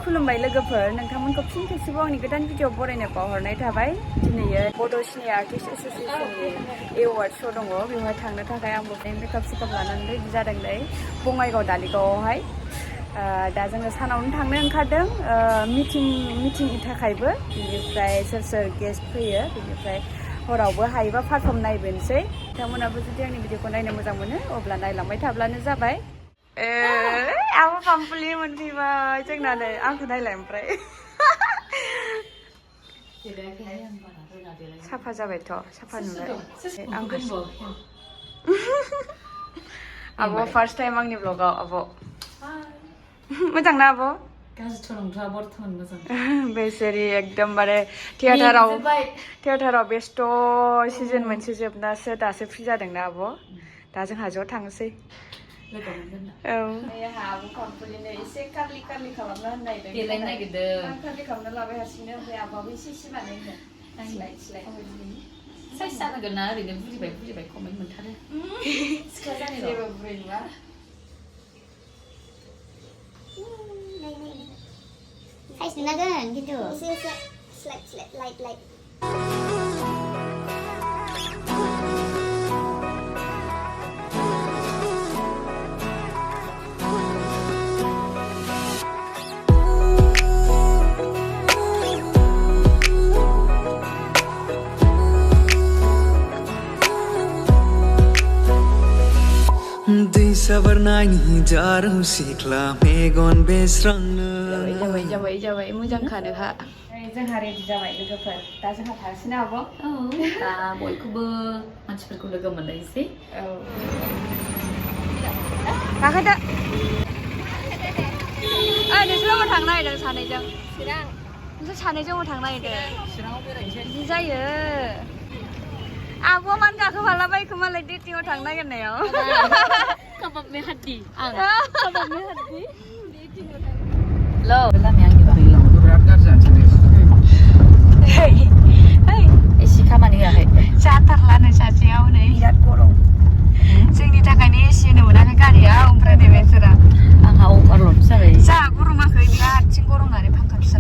खुलुमबाय लोगोफोर नोंथांमोनखौ फिन खेबसेबाव आंनि गोदान भिडिअ बरायनो बावहरनाय थाबाय दिनैयो बड' सिनि आर्टिस्ट एस'सिएशननि एवार्ड श' दङ बेवहाय थांनो थाखाय आंबो मेकआप सेकआप लानानै रेडि जादोंलै बङाइगाव दालिगावआवहाय दा जोङो सानावनो थांनो ओंखारदों मिटिंनि थाखायबो बिनिफ्राय सोर सोर गेस्ट फैयो बिनिफ्राय हरावबो हायोबा पारफर्म नायबोनोसै नोंथांमोनाबो जुदि आंनि भिडिअखौ नायनो मोजां मोनो अब्ला नायलांबाय थाब्लानो जाबाय आबो पामपुलि मोनफैबाय जोंना नै आंखौ नायलाय ओमफ्राय साफा जाबायथ' साफा नुबाय आब' फार्स्ट टाइम आंनि ब्लगाव आब' मोजां ना आब' बेसेरि एकदमबारे थियेटाराव बेस्थ' सिजन मोनसे जोबनासो दासो फ्रि जादोंना आब' दा जोंहा ज' थांसै औ आंहा आब' पामपुलिनो एसे कारलि खालामना होननायदों देलायनो नागिरदों आं कारलि खालामना लाबाय हारसिंनो ओमफ्राय आब'आबो एसे बानायनो सिलाय साइज जानांगोन ना ओरैनो बुरिबाय कमेन्ट मोनथारो सिख्ला जानाय जेबो बुरै नङा साइज नुनांगोन खिन्थु एसे light sabarnai jarum sikla megon besrangna जाबाय मोजां खानो हा जोंहा रेडि जाबाय लोगोफोर दा जोंहा थांसै ना आब' दा बयखौबो मानसिफोरखौ लोगो मोनलायसै औ गाखोदो नोंसोर मा थांनो नागिरदों सानैजों नोंसोर सानैजों मा थांनो नागिरदों बिदि जायो आब'आ मानो गाखोफालाबायखो मालाय डेटिंआव थांनो नागिरनायाव kabab में हड्डी lo लामाया आंनि बागै berat गाज्रि एसे खामानि होआखै जाथारलानो सासेयाव नै बिराद गरम जोंनि थाखायनो एसि होनो मोनाखै गारियाव ओमफ्राय नै बेसोरा आंहा अभारल'ड जाबाय जा गरमाखै बिरादथिं गरमनानै फांखा फिसा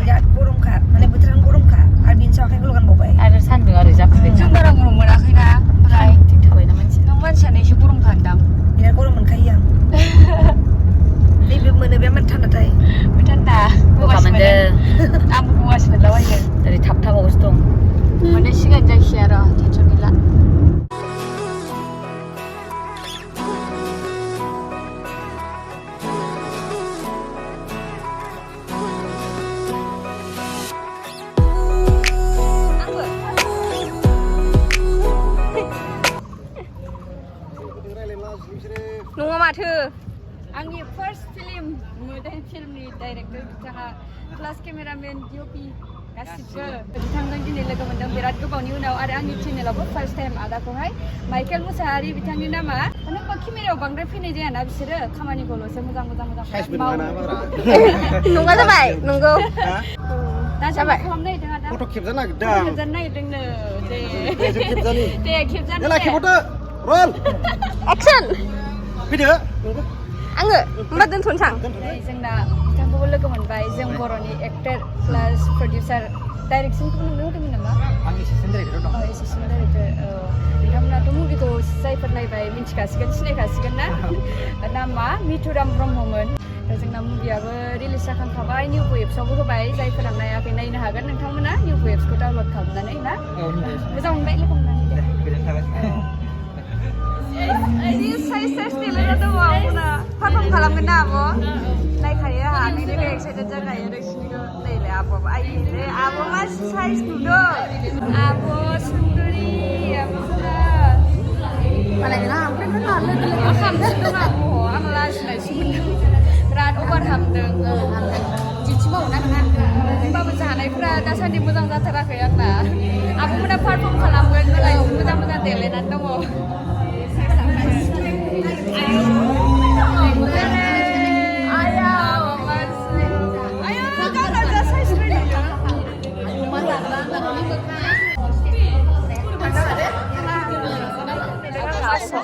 बिराद गरमखा माने बोथोरानो गरमखा आरो बिनि सायाव आखाइ लगानबावबाय आरो सान्दुं आरो जाफुबाय जों बारा गरम मोनाखैना ओमफ्राय थाबायना मानसि नों मानसियानो एसे गरमखा होनदां बिराद गरम मोनखायो आं नैबे मोनो बे माने थान्दाथाय बे थान्दा गगा मोनदों आंबो गगासो मोनलाबायो ओरै थाबथाबावसो दं मोनहैसिगोन जायखिया र' टेनसन गैला नङा माथो आंनि फार्स्ट फिल्म मडार्न फिल्मनि डाइरेक्टर बिथाङा प्लास केमेरामेन डिअपि गासिबो बिथांजों दिनै लोगो मोनदों बिराद गोबावनि उनाव आरो आंनि चेनेलावबो फार्स्ट टाइम आदाखौहाय माइकेल मुसाहारि बिथांनि नामा माने केमेरायाव बांद्राय फैनाय जायाना बिसोरो खामानिखौल'सो मोजां मावो नङा जाबाय नंगौ दा जाबाय खालामनो नागिरदों आदा फट' खेबजानो नागिरदोंनो दे खेबजानो रल एक्सन फैदो आङो होमबा दोनथ'नो थां जोंना बिथांखौबो लोगो मोनबाय जों बर'नि एक्टर प्लास प्रडिउसार डाइरेक्सनखौबो नोंनो होदोंमोन नामा आं एसिस्टेन्ट डाइरेक्टर दं एसिस्टेन्ट डाइरेक्टर बिथांमोनाथ' मुभिखौ जायफोर नायबाय मिन्थिखासिगोन सिनायखासिगोन ना नामा मिथुराम ब्रह्ममोन जोंना मुभियाबो रिलिज जाखांखाबाय निउ वेब्सआवबो होबाय जायफोरा नायाखै नायनो हागोन नोंथांमोना निउ वेब्सखौ डाउनलड खालामनानै ना मोजां मोनबाय लोगो मोननानै दे साइज देलायना दङ आब'ना पारफर्म खालामगोन ना आब' नायखायो आंहा नोंनिबो एक्साइटेड जाखायो नोंसिनिखौ नैलाय आब'आबो आइलै आब' मा साइज नुदों आब' सुन्दुरि आब'फोरा मालाय नोंहा ओमफ्राय लोगो खालामसिगोन आब' आं लाजिनायसो मोनदों बिराद अभार हामदों दिन्थिबावो ना नोंहा होमबाबो जानायफ्रा दासान्दि मोजां जाथाराखै आंना आब'मोना पारफर्म खालामगोन मालाय मोजां देलायनानै दङ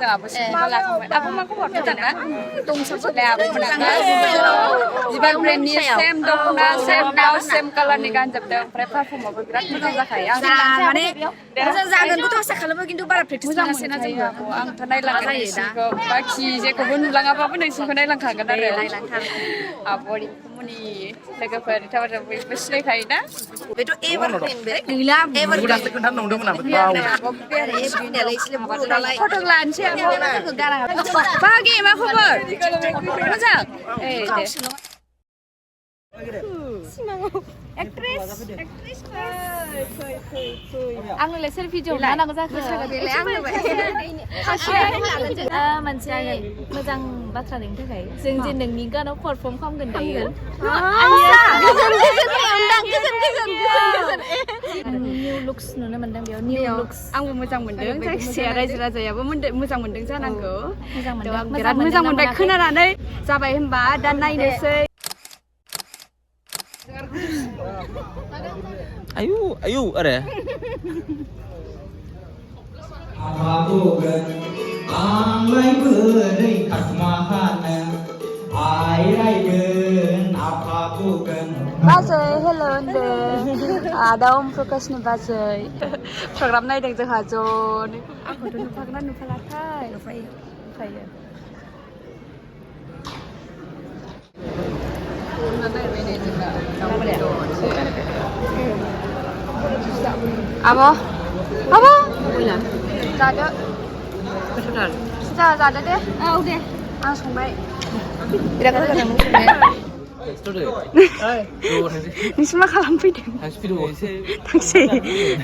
जादों आबो सिखौ लाखांबाय आबो माखौ हर मोजां ना दंसोलाय आबो मोजां बिबार ब्रेन्डनि सेम दख'ना सेम ब्लाउस सेम कालारनि गानजोबदों ओमफ्राय पारफर्माबो बिराद मोजां जाखायो आं माने मोजां जागोनखौथ' आसा खालामो खिन्थु बारा प्रेक्टिस मोजां मोनासैना जोंबो आबो आंथ' नायलांखायो नोंसिनिखौ बाखि जेखौबो नुलाङाबाबो नोंसिनिखौ नायलांखागोन आरो आब'नि मुनि लोगोफोर थाबाथ' बयबो सिनायखायोना बेथ' एबार फैनोबे गैला एबार दासो खोन्थानो नंदोंमोन आं फट' लानोसै आबो बागि मा खबर मोजां ए दे आंनोलाय सोर भिडिअ लानांगौ जाखो मोनसे मोजां बाथ्रा नोंनि थाखाय जों जे नोंनि गानाव पारफर्म खालामगोन दायो निउ लुक्स नुनो मोनदों बेयाव निउ लुक्स आंबो मोजां मोनदों जायखिजाया रायजो राजायाबो मोजां मोनदों जानांगौ मोजां मोनदों बिराद मोजां मोनबाय खोनानानै जाबाय होनबा दा नायनोसै Ayo, ada. बाजै हेल' होनदो आदा अम प्रकाशनि बाजै प्रग्राम नायदों जोंहा ज'नो आंखौथ' नुफागोन ना नुफालाथाय नुफायो आब' जादो जादो दे औ दे आं संबाय बिराद गोथाव नोंसोर मा खालामफैदों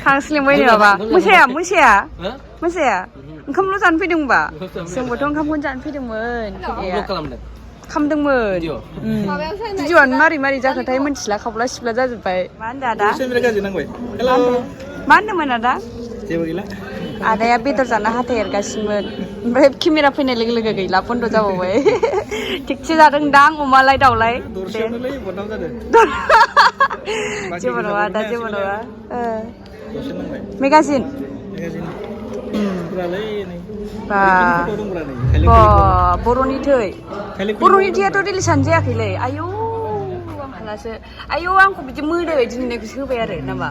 थांसै लिंबाय माबा मोसाया ओंखामल' जानो फैदों होनबा जोंबोथ' ओंखामखौनो जानो फैदोंमोन खामदोंमोन भिडिअ'आनो मारै जाखोथाय मिन्थिला खावब्ला सिब्ला जाजोब्बाय मा होनदों आदा मा होनदोंमोन आदा जेबो गैला आदाया बेदर जाना हाथाय एरगासिनोमोन ओमफ्राय केमेरा फैनाय लोगो लोगो गैला बन्द' जाबावबाय थिगसे जादों दां अमालाय दाउलाय जेबो नङा दा जेबो नङा मेगाजिन बर'नि थैयाथ' रिलिसानो जायाखैलै आयौ आं हालासो आयौ आंखौ बिदि मोदो दिनैनायखौसो होबाय आरो नामा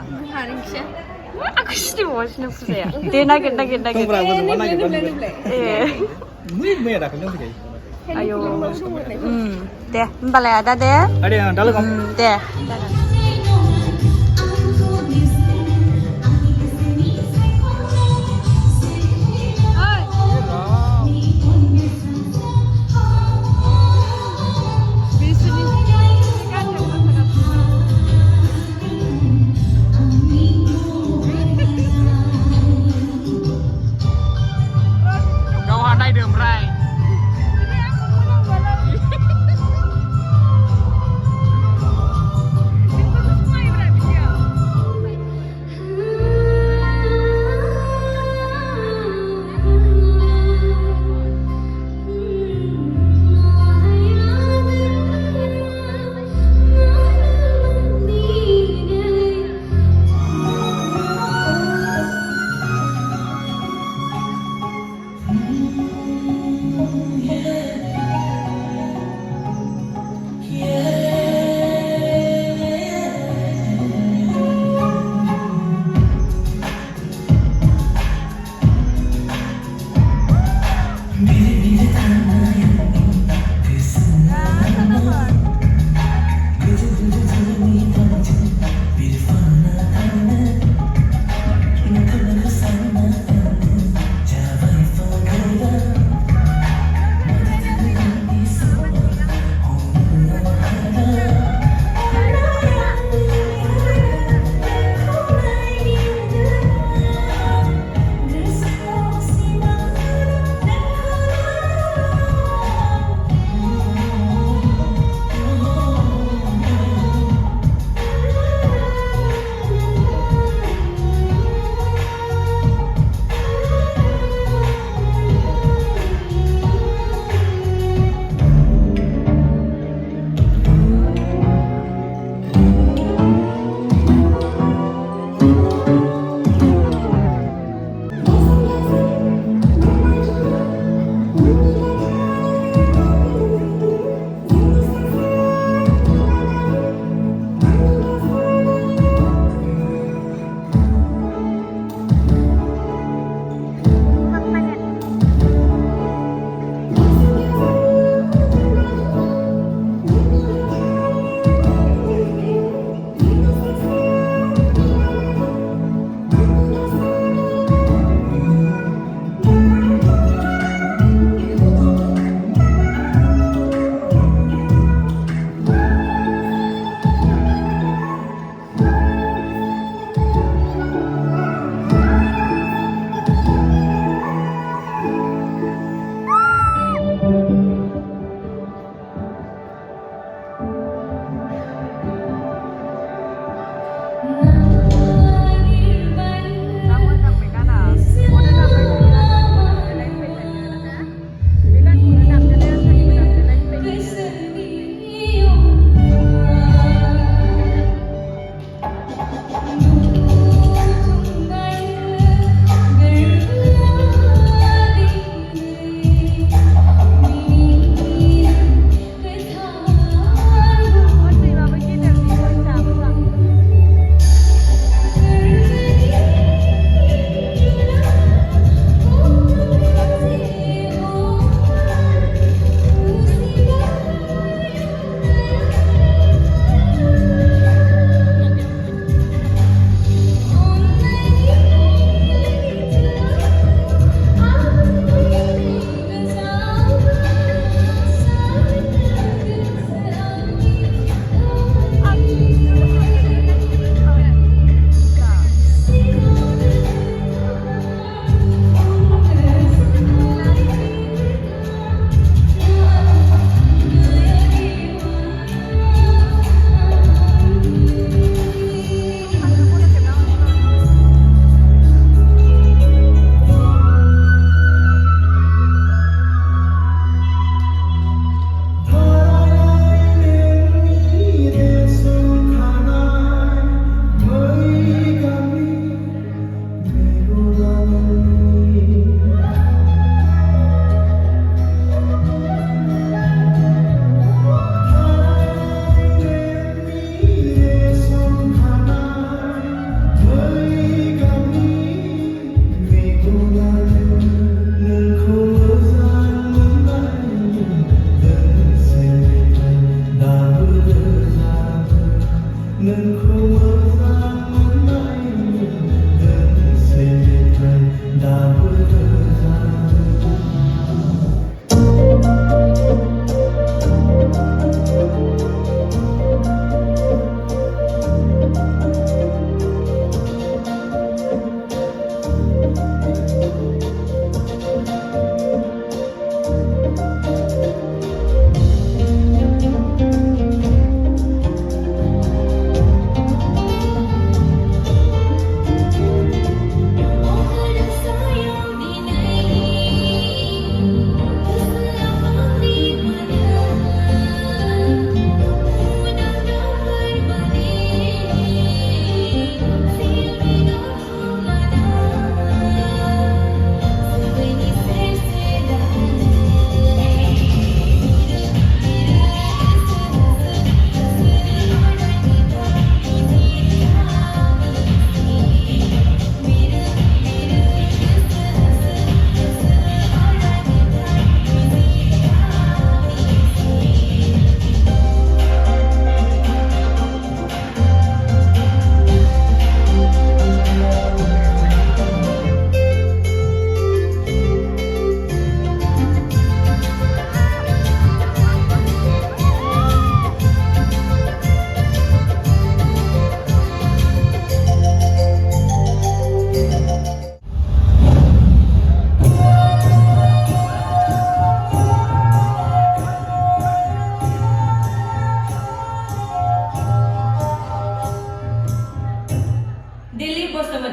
आंखौ सिनायबावासिनो फुजाया दे नागिर आयौ दे होमबालाय आदा दे दे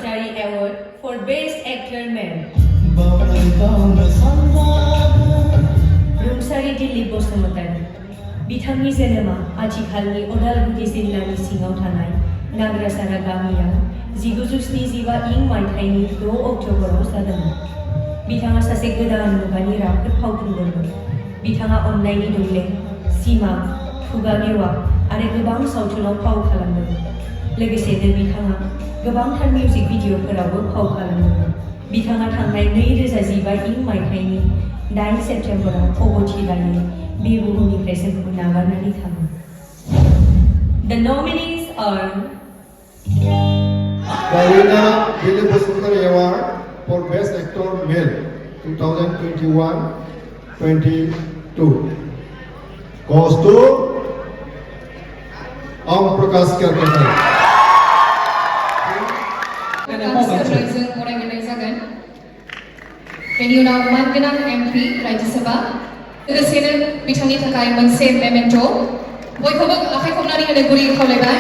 Bhattacharya Award for Best Actor Male. रुंसारि दिलीप बसुमतारी बिथांनि जोनोमा आथिखालनि उदालगुरि जिल्लानि सिङाव थानाय नाग्रासारा गामियाव 1975 इं मायथाइनि 6 अक्ट'बराव जादोंमोन। बिथाङा सासे गोदान मुगानि राफोद फावखुंगुरमोन। बिथाङा अननायनि दौलें, सिमा, खुगा गेवा आरो गोबां सावथुनाव फाव खालामदोंमोन। लोगोसेनो बिथाङा गोबांथार मिउजिक भिडिअफोरावबो फाव खालामदोंमोन। बिथाङा थांनाय 2015 इं मायथाइनि 9 सेप्टेम्बराव अबथि लायै बे बुहुमनिफ्राय जोंखौ नागारनानै थाङो। The nominees are The winner Dilip Bosumtari Award for Best Actor Male 2021-22 goes to Om Prakash Kerkatan. बेनि उनाव मानगोनां एमपि राज्यसभा लोगोसेनो बिथांनि थाखाय मोनसे मेमेन्ट' बयखौबो आखाइ खबनानै होनो गुरै खावलायबाय।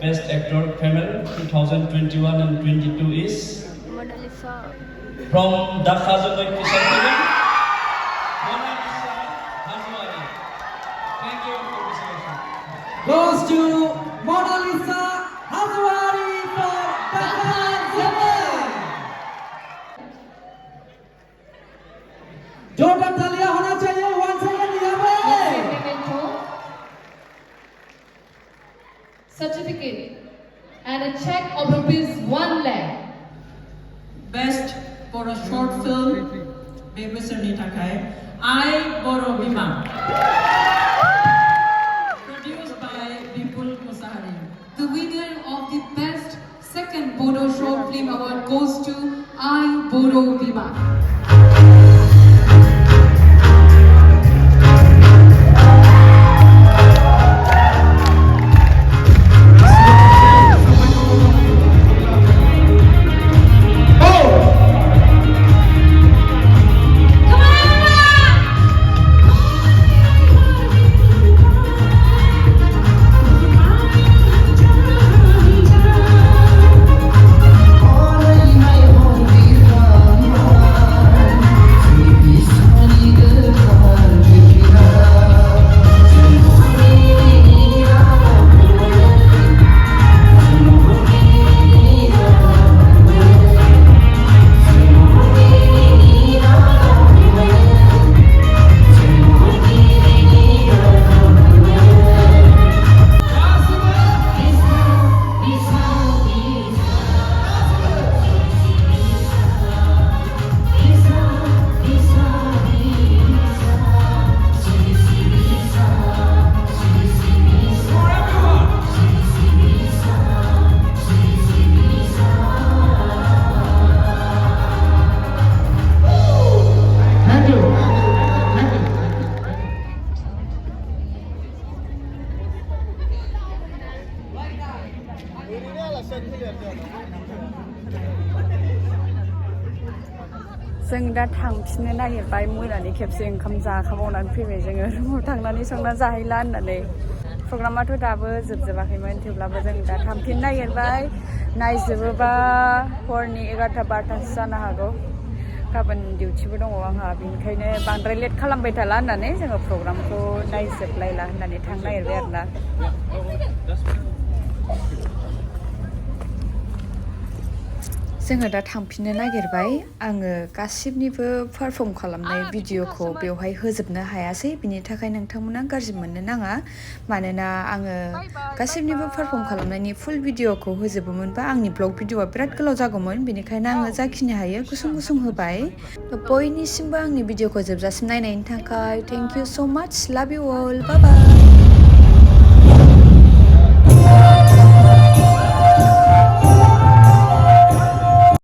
Best Actor Female 2021 and 22 is from Dhaka Joy Kishan TV, Mona Lisa Hazwari. Thank you for this selection. Goes to Mona Lisa Hazwari for Dhaka Joy. जोरदार तालियां होना चाहिए once again यहाँ Pay. Certificate and a check of ₹1 lakh. Best for a short film बेबोसोरनि थाखाय Bodo Bima produced by Bipul Musahari. The winner of the best second Bodo short film award goes to Bodo Bima. जों दा थांफिननो नागिरबाय मोनानि खेबसे ओंखाम जाखांबावनानै फैबाय जोङो रुमाव थांनानै संना जाहैला होननानै प्रग्रामाथ' दाबो जोबजोबाखैमोन थेवब्लाबो जों दा थांफिननो नागिरबाय नायजोबोबा हरनि 11-12 जानो हागौ गाबोन डिउटिबो दङ आंहा बेनिखायनो बांद्राय लेट खालामबाय थाला होननानै जोङो प्रग्रामखौ नायजोबलायला होननानै थांनो नागिरबाय आरोना जोङो दा थांफिननो नागिरबाय आङो गासिबनिबो पारफर्म खालामनाय भिडिअखौ बेवहाय होजोबनो हायासै बिनि थाखाय नोंथांमोना गाज्रि मोननो नाङा मानोना आङो गासिबनिबो पारफर्म खालामनायनि फुल भिडिअखौ होजोबोमोनबा आंनि ब्लग भिडिअआ बिराद गोलाव जागौमोन बेनिखायनो आङो जाखिनि हायो गुसुं होबाय बयनिसिमबो आंनि भिडिअखौ जोबजासिम नायनायनि थाखाय थेंक इउ सो माच लाभ इउ अल बाय बाय